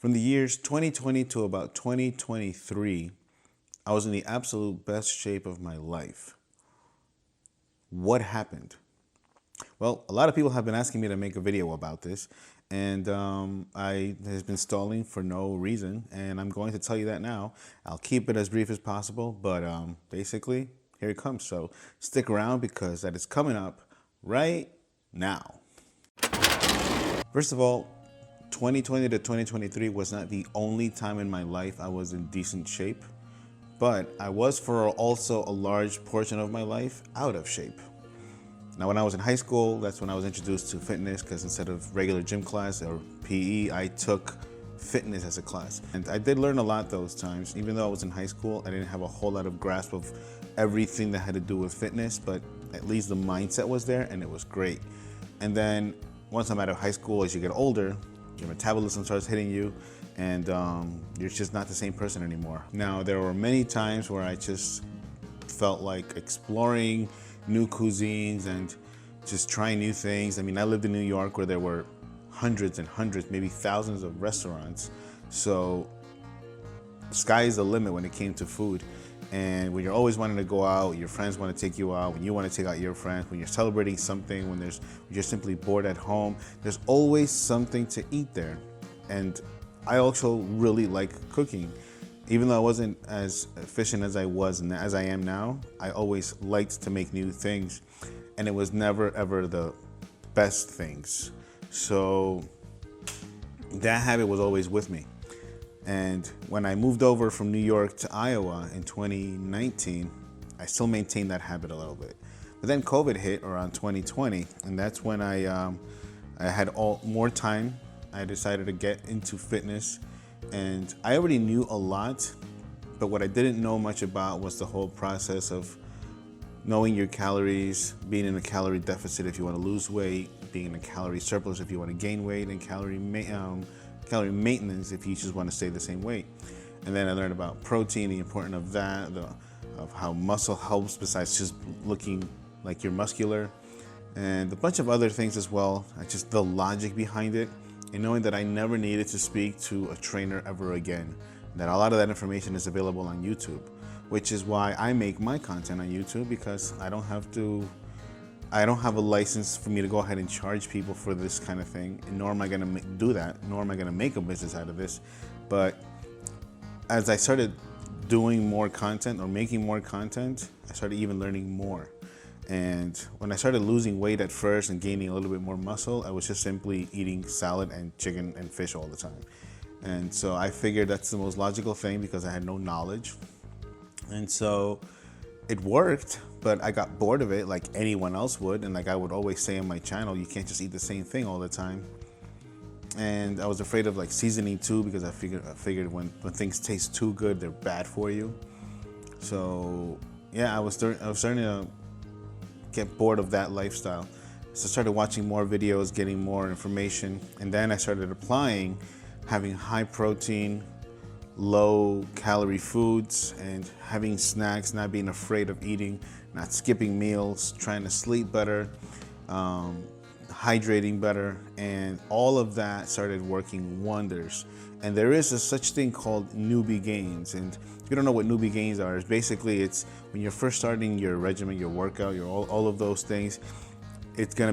From the years 2020 to about 2023, I was in the absolute best shape of my life. What happened? Well, a lot of people have been asking me to make a video about this, and I has been stalling for no reason, and I'm going to tell you that now. I'll keep it as brief as possible, but basically, here it comes. So stick around because that is coming up right now. First of all, 2020 to 2023 was not the only time in my life I was in decent shape, but I was for also a large portion of my life out of shape. Now, when I was in high school, that's when I was introduced to fitness, because instead of regular gym class or PE, I took fitness as a class. And I did learn a lot those times. Even though I was in high school, I didn't have a whole lot of grasp of everything that had to do with fitness, but at least the mindset was there and it was great. And then once I'm out of high school, as you get older, your metabolism starts hitting you, and you're just not the same person anymore. Now, there were many times where I just felt like exploring new cuisines and just trying new things. I mean, I lived in New York where there were hundreds and hundreds, maybe thousands of restaurants. So sky is the limit when it came to food. And when you're always wanting to go out, your friends want to take you out, when you want to take out your friends, when you're celebrating something, when you're simply bored at home, there's always something to eat there. And I also really like cooking. Even though I wasn't as efficient as I am now, I always liked to make new things, and it was never ever the best things. So that habit was always with me. And when I moved over from New York to Iowa in 2019, I still maintained that habit a little bit. But then COVID hit around 2020, and that's when I had more time. I decided to get into fitness, and I already knew a lot, but what I didn't know much about was the whole process of knowing your calories, being in a calorie deficit if you want to lose weight, being in a calorie surplus if you want to gain weight, and calorie maintenance if you just want to stay the same weight. And then I learned about protein, the importance of that, of how muscle helps besides just looking like you're muscular, and a bunch of other things as well, just the logic behind it, and knowing that I never needed to speak to a trainer ever again, that a lot of that information is available on YouTube, which is why I make my content on YouTube, because I don't have a license for me to go ahead and charge people for this kind of thing, and nor am I going to do that, nor am I going to make a business out of this. But as I started doing more content or making more content, I started even learning more. And when I started losing weight at first and gaining a little bit more muscle, I was just simply eating salad and chicken and fish all the time. And so I figured that's the most logical thing because I had no knowledge. And so it worked, but I got bored of it like anyone else would. And like I would always say on my channel, you can't just eat the same thing all the time. And I was afraid of like seasoning too, because I figured when things taste too good, they're bad for you. So yeah, I was starting to get bored of that lifestyle. So I started watching more videos, getting more information, and then I started applying having high protein, low calorie foods, and having snacks, not being afraid of eating, not skipping meals, trying to sleep better, hydrating better, and all of that started working wonders. And there is a such thing called newbie gains, and if you don't know what newbie gains are, it's basically when you're first starting your regimen, your workout, all of those things. There's gonna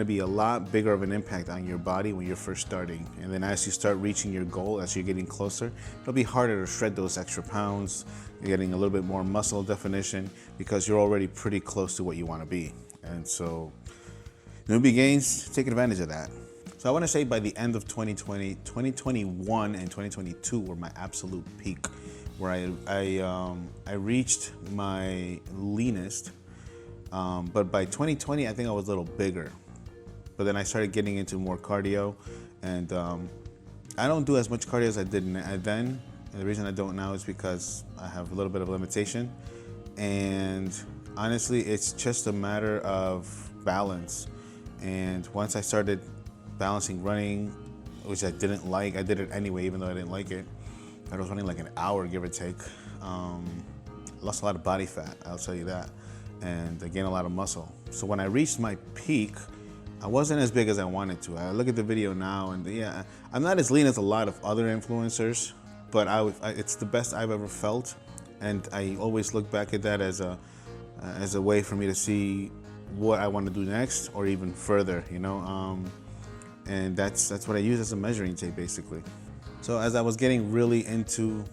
be a lot bigger of an impact on your body when you're first starting, and then as you start reaching your goal, as you're getting closer, it'll be harder to shred those extra pounds. You're getting a little bit more muscle definition because you're already pretty close to what you want to be. And so newbie gains, take advantage of that. So I want to say by the end of 2020, 2021 and 2022 were my absolute peak, where I reached my leanest. But by 2020, I think I was a little bigger. But then I started getting into more cardio, and I don't do as much cardio as I did then. And the reason I don't now is because I have a little bit of limitation. And honestly, it's just a matter of balance. And once I started balancing running, which I didn't like, I did it anyway, even though I didn't like it. I was running like an hour, give or take. Lost a lot of body fat, I'll tell you that. And I gained a lot of muscle. So when I reached my peak, I wasn't as big as I wanted to. I look at the video now, and yeah, I'm not as lean as a lot of other influencers, but it's the best I've ever felt, and I always look back at that as a way for me to see what I want to do next, or even further, you know. And that's what I use as a measuring tape, basically. So as I was getting really into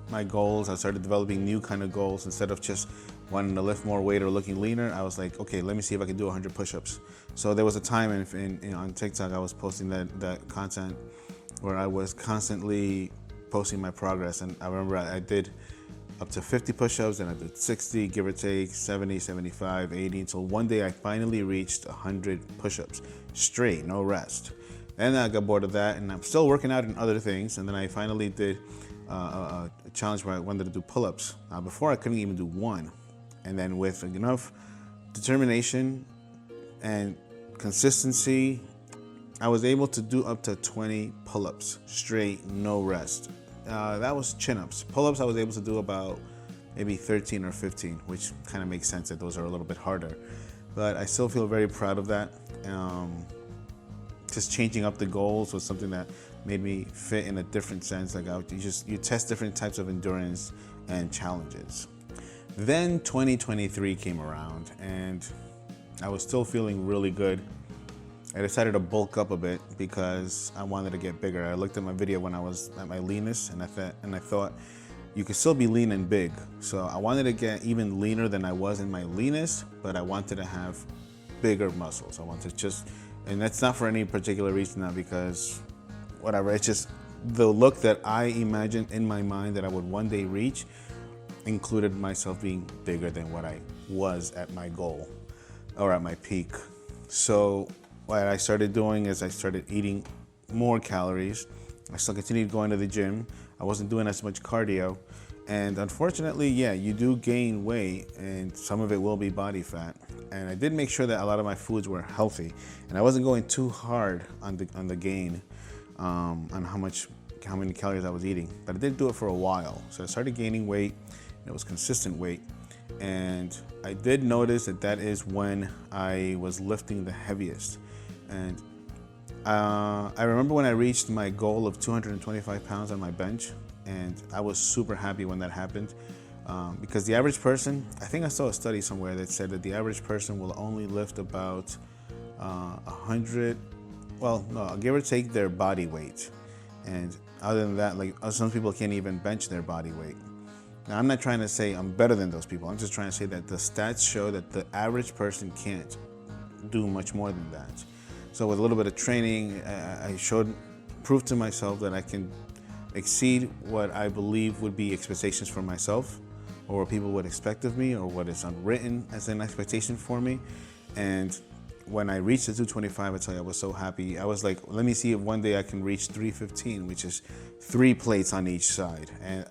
my goals, I started developing new kind of goals. Instead of just wanting to lift more weight or looking leaner, I was like, okay, let me see if I can do 100 push-ups. So there was a time on TikTok I was posting that content where I was constantly posting my progress, and I remember I did up to 50 push-ups, and I did 60, give or take, 70, 75, 80, until one day I finally reached 100 push-ups straight, no rest. And I got bored of that, and I'm still working out in other things, and then I finally did a challenge where I wanted to do pull-ups. Before I couldn't even do one, and then with enough determination and consistency, I was able to do up to 20 pull-ups straight, no rest. That was chin-ups. Pull-ups I was able to do about maybe 13 or 15, which kind of makes sense that those are a little bit harder. But I still feel very proud of that. Just changing up the goals was something that made me fit in a different sense. Like you test different types of endurance and challenges. Then 2023 came around, and I was still feeling really good. I decided to bulk up a bit because I wanted to get bigger. I looked at my video when I was at my leanest, and I thought you could still be lean and big. So I wanted to get even leaner than I was in my leanest, but I wanted to have bigger muscles. I wanted and that's not for any particular reason, not because whatever. It's just the look that I imagined in my mind that I would one day reach included myself being bigger than what I was at my goal or at my peak. So what I started doing is I started eating more calories. I still continued going to the gym. I wasn't doing as much cardio. And unfortunately, yeah, you do gain weight, and some of it will be body fat. And I did make sure that a lot of my foods were healthy, and I wasn't going too hard on the gain, on how many calories I was eating. But I did do it for a while. So I started gaining weight, and it was consistent weight. And I did notice that is when I was lifting the heaviest. And I remember when I reached my goal of 225 pounds on my bench, and I was super happy when that happened, because the average person, I think I saw a study somewhere that said that the average person will only lift about 100, well, no, give or take their body weight. And other than that, like some people can't even bench their body weight. Now, I'm not trying to say I'm better than those people. I'm just trying to say that the stats show that the average person can't do much more than that. So with a little bit of training, I showed proof to myself that I can exceed what I believe would be expectations for myself, or what people would expect of me, or what is unwritten as an expectation for me. And when I reached the 225, I tell you, I was so happy. I was like, let me see if one day I can reach 315, which is 3 plates on each side. And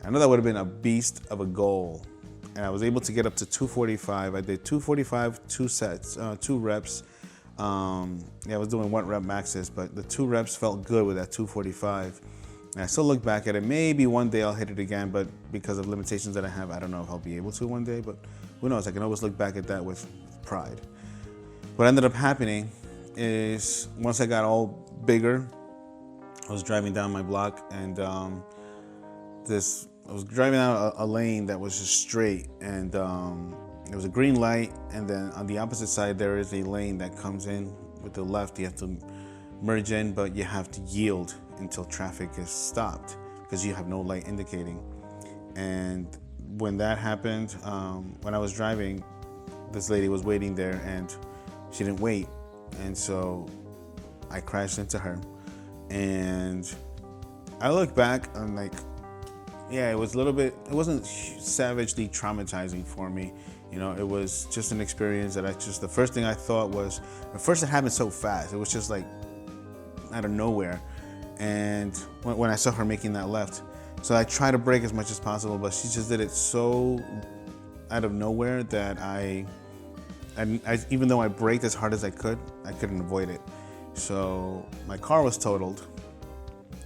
I know that would have been a beast of a goal. And I was able to get up to 245. I did 245, 2 sets, 2 reps. I was doing 1 rep maxes, but the 2 reps felt good with that 245. And I still look back at it. Maybe one day I'll hit it again, but because of limitations that I have, I don't know if I'll be able to one day, but who knows? I can always look back at that with pride. What ended up happening is once I got all bigger, I was driving down my block, and I was driving down a lane that was just straight, and there was a green light, and then on the opposite side there is a lane that comes in with the left. You have to merge in, but you have to yield until traffic is stopped because you have no light indicating. And when that happened, when I was driving, this lady was waiting there and she didn't wait, and so I crashed into her. And I look back, I'm like, yeah, it wasn't savagely traumatizing for me. You know, it was just an experience that the first thing I thought was, at first it happened so fast. It was just like out of nowhere. And when I saw her making that left, so I tried to brake as much as possible, but she just did it so out of nowhere that I even though I braked as hard as I couldn't avoid it. So my car was totaled,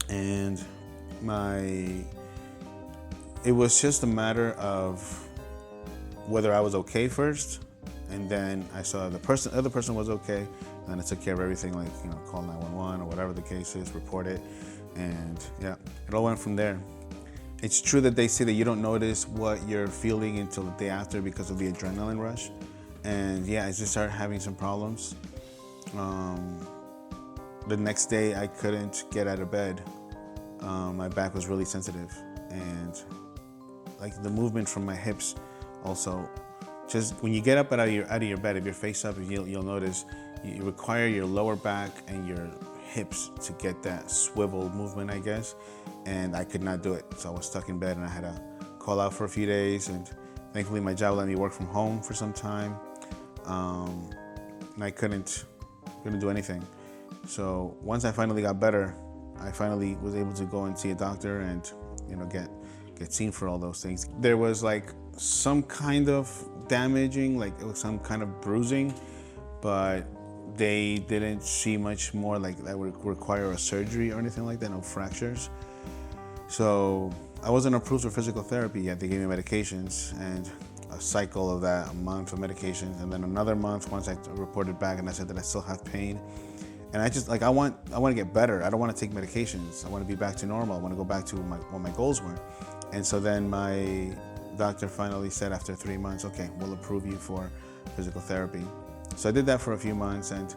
and it was just a matter of whether I was okay first, and then I saw the other person was okay, And I took care of everything, like, call 911 or whatever the case is, report it. And yeah, it all went from there. It's true that they say that you don't notice what you're feeling until the day after because of the adrenaline rush. And yeah, I just started having some problems. The next day I couldn't get out of bed. My back was really sensitive, and like the movement from my hips also. Just when you get up out of your bed, if you're face up, you'll notice you require your lower back and your hips to get that swivel movement, I guess. And I could not do it, so I was stuck in bed, and I had to call out for a few days. And thankfully, my job let me work from home for some time, and I couldn't do anything. So once I finally got better, I finally was able to go and see a doctor and get seen for all those things. There was like some kind of damaging, like it was some kind of bruising, but they didn't see much more like that would require a surgery or anything like that, no fractures. So I wasn't approved for physical therapy yet. They gave me medications and a cycle of that, a month of medications, and then another month once I reported back and I said that I still have pain. And I just like I want to get better. I don't want to take medications. I want to be back to normal. I want to go back to what my goals were. And so then my doctor finally said after 3 months, okay, we'll approve you for physical therapy. So I did that for a few months, and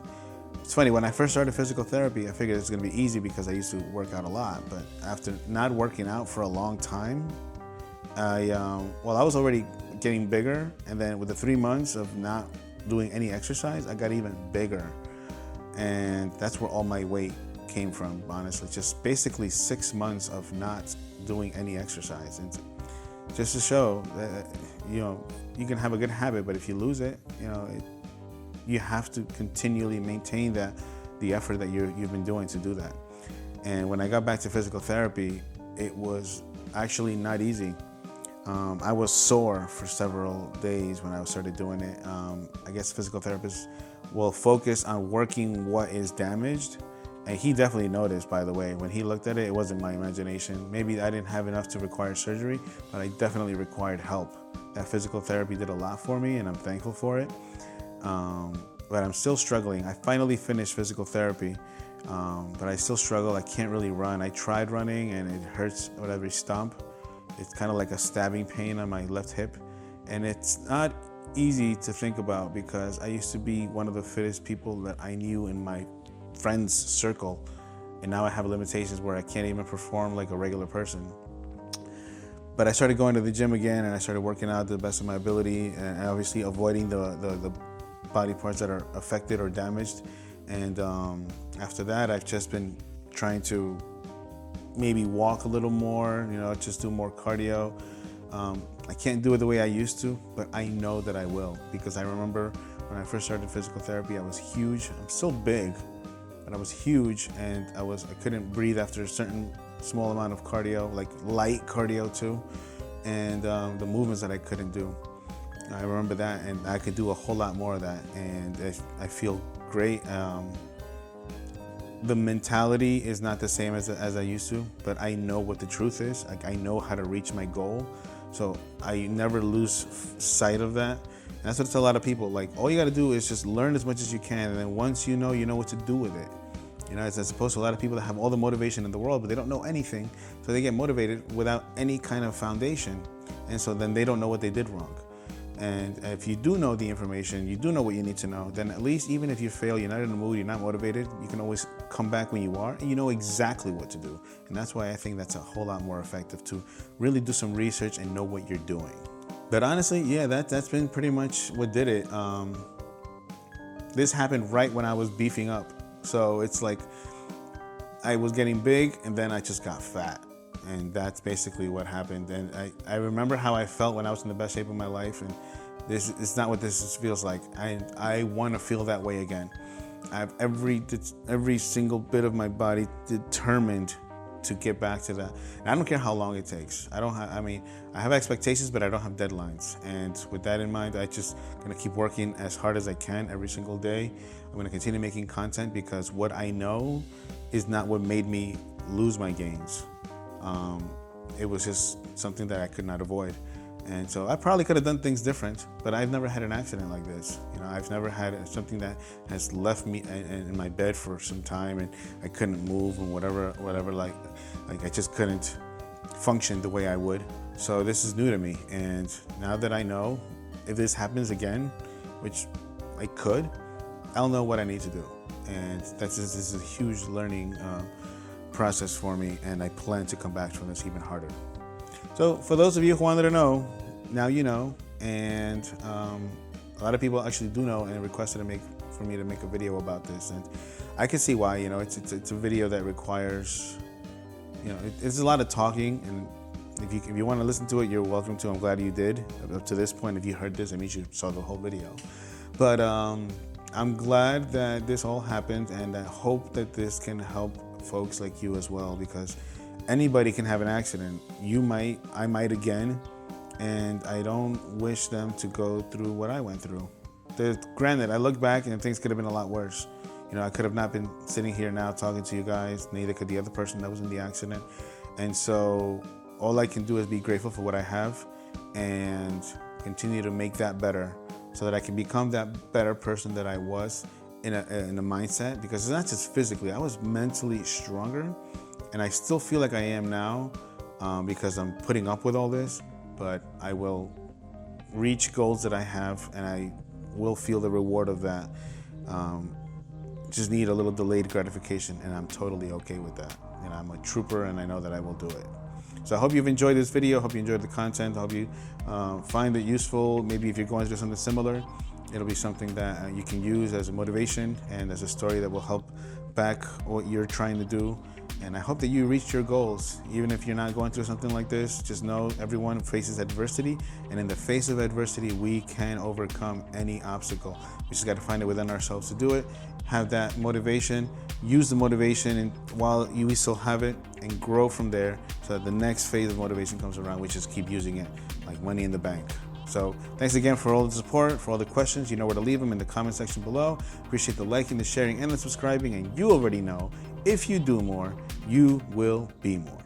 it's funny, when I first started physical therapy, I figured it was going to be easy because I used to work out a lot. But after not working out for a long time, I was already getting bigger, and then with the 3 months of not doing any exercise, I got even bigger. And that's where all my weight came from, honestly. Just basically 6 months of not doing any exercise. And just to show that, you can have a good habit, but if you lose it, you have to continually maintain the effort that you've been doing to do that. And when I got back to physical therapy, it was actually not easy. I was sore for several days when I started doing it. I guess physical therapists will focus on working what is damaged. And he definitely noticed, by the way, when he looked at it, it wasn't my imagination. Maybe I didn't have enough to require surgery, but I definitely required help. That physical therapy did a lot for me, and I'm thankful for it. But I'm still struggling. I finally finished physical therapy, but I still struggle. I can't really run. I tried running, and it hurts with every stomp. It's kind of like a stabbing pain on my left hip. And it's not easy to think about because I used to be one of the fittest people that I knew in my friends circle, and now I have limitations where I can't even perform like a regular person. But I started going to the gym again, and I started working out to the best of my ability, and obviously avoiding the body parts that are affected or damaged. And after that, I've just been trying to maybe walk a little more, just do more cardio. I can't do it the way I used to, but I know that I will, because I remember when I first started physical therapy, I was huge. I'm still big, but I was huge, and I couldn't breathe after a certain small amount of cardio, like light cardio too, and the movements that I couldn't do. I remember that, and I could do a whole lot more of that, and I feel great. The mentality is not the same as I used to, but I know what the truth is. Like, I know how to reach my goal, so I never lose sight of that. And that's what I tell a lot of people. Like, all you got to do is just learn as much as you can, and then once you know what to do with it. As opposed to a lot of people that have all the motivation in the world, but they don't know anything, so they get motivated without any kind of foundation, and so then they don't know what they did wrong. And if you do know the information, you do know what you need to know, then at least even if you fail, you're not in the mood, you're not motivated, you can always come back when you are, and you know exactly what to do. And that's why I think that's a whole lot more effective, to really do some research and know what you're doing. But honestly, yeah, that's been pretty much what did it. This happened right when I was beefing up. So it's like I was getting big, and then I just got fat. And that's basically what happened. And I remember how I felt when I was in the best shape of my life, and this is not what this feels like. I want to feel that way again. I have every single bit of my body determined to get back to that. And I don't care how long it takes. I have expectations, but I don't have deadlines. And with that in mind, I just gonna keep working as hard as I can every single day. I'm gonna continue making content, because what I know is not what made me lose my gains. It was just something that I could not avoid. And so I probably could have done things different, but I've never had an accident like this. I've never had something that has left me in my bed for some time, and I couldn't move and whatever. Like I just couldn't function the way I would. So this is new to me, and now that I know, if this happens again, which I could, I'll know what I need to do. And this is a huge learning process for me, and I plan to come back from this even harder. So for those of you who wanted to know, now you know, and a lot of people actually do know and requested for me to make a video about this, and I can see why. It's a video that requires, it's a lot of talking, and if you want to listen to it, you're welcome to. I'm glad you did. Up to this point, if you heard this, it means you saw the whole video. But I'm glad that this all happened, and I hope that this can help folks like you as well, because anybody can have an accident. I might again, and I don't wish them to go through what I went through. Granted, I look back and things could have been a lot worse. I could have not been sitting here now talking to you guys, neither could the other person that was in the accident. And so all I can do is be grateful for what I have and continue to make that better, so that I can become that better person that I was in a mindset, because it's not just physically. I was mentally stronger, and I still feel like I am now, because I'm putting up with all this, but I will reach goals that I have, and I will feel the reward of that. Just need a little delayed gratification, and I'm totally okay with that. I'm a trooper, and I know that I will do it. So I hope you've enjoyed this video. I hope you enjoyed the content. I hope you find it useful. Maybe if you're going through something similar, it'll be something that you can use as a motivation and as a story that will help back what you're trying to do. And I hope that you reach your goals. Even if you're not going through something like this, just know everyone faces adversity. And in the face of adversity, we can overcome any obstacle. We just got to find it within ourselves to do it. Have that motivation, use the motivation, and while we still have it, and grow from there, so that the next phase of motivation comes around, we just keep using it like money in the bank. So thanks again for all the support, for all the questions. You know where to leave them in the comment section below. Appreciate the liking, the sharing, and the subscribing. And you already know, if you do more, you will be more.